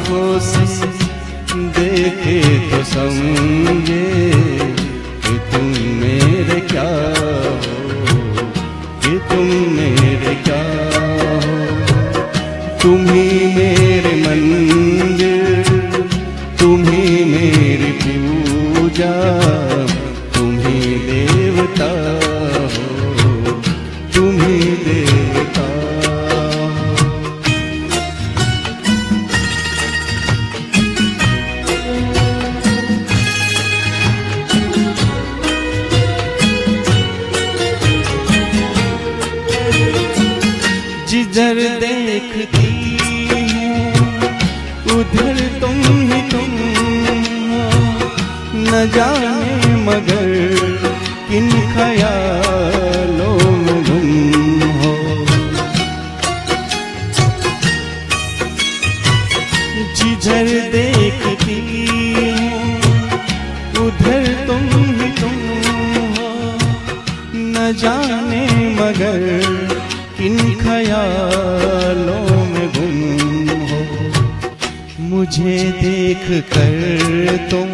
आँखों से देखे तो समझे कि तुम मेरे क्या हो, कि तुम मेरे क्या हो। तुम ही मेरे मंदिर, तुम ही मेरी पूजा, तुम ही देवता हो, तुम ही देवता। जिधर देखती हूँ उधर तुम ही तुम हो, न जाने मगर किन ख्यालों में गुम हो। जिधर देखती हूँ उधर तुम ही तुम हो, न जाने मगर किन ख्यालों में गुम हो। मुझे देख कर तुम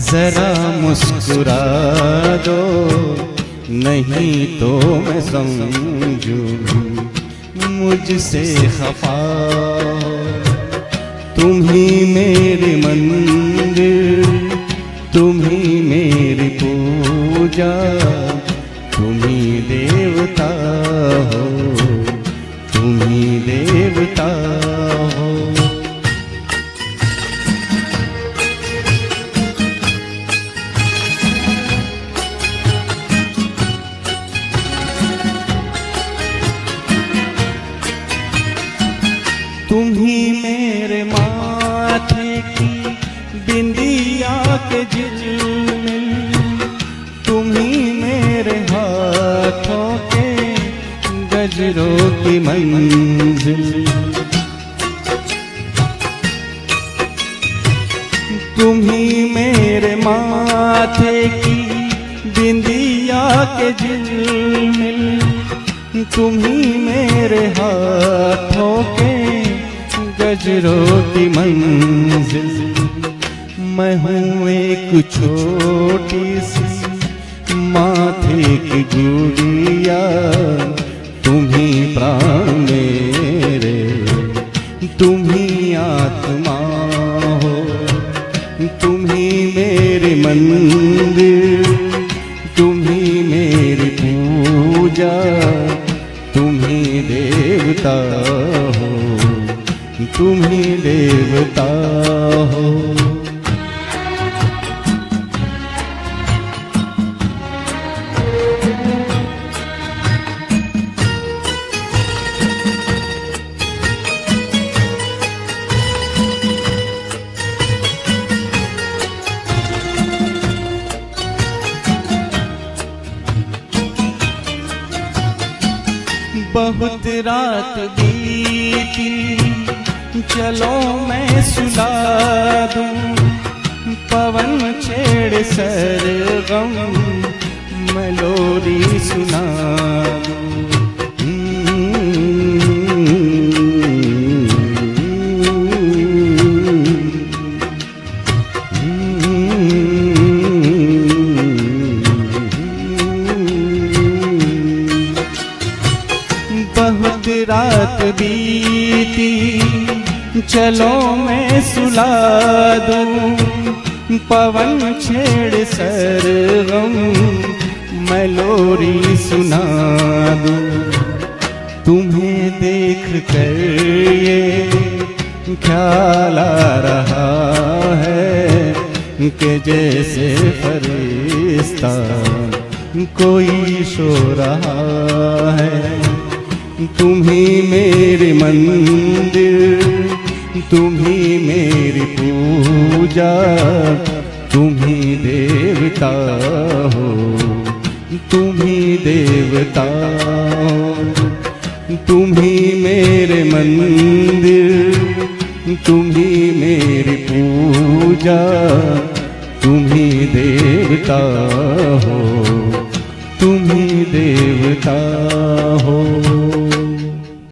जरा मुस्कुरा दो, नहीं तो मैं समझूं मुझसे खफा। तुम ही मेरे मंदिर, तुम ही मेरी पूजा, तुम ही देवता हो, तुम ही देवता हो। तुम ही मेरे माथे की बिंदिया के झिलमिल, तुम ही मेरे हाथों के गजरों की मंजिल। तुम ही मेरे माथे की बिंदिया के झिलमिल, तुम ही मेरे हाथों के गजरों की मंजिल। मैं हूँ एक छोटी सी माथे की गुड़िया, तुम ही प्राण मेरे, तुम ही आत्मा हो। तुम ही मेरे मंदिर, तुम ही मेरी पूजा, तुम ही देवता हो, तुम ही देवता हो। बहुत रात बीती, चलो मैं सुला दूं, पवन छेड़ सरगम मैं लोरी सुना दूं। बहुत रात बीती, चलो मैं सुला दूं, पवन छेड़ सरगम मैं लोरी सुना दूं। तुम्हें देख कर ये ख्याल आ रहा है कि जैसे फरिश्ता कोई सो रहा है। तुम ही मेरे मंदिर, तुम ही मेरी पूजा, तुम ही देवता हो, तुम ही देवता हो। तुम ही मेरे मंदिर, तुम ही मेरी पूजा, तुम ही देवता हो, तुम ही देवता हो।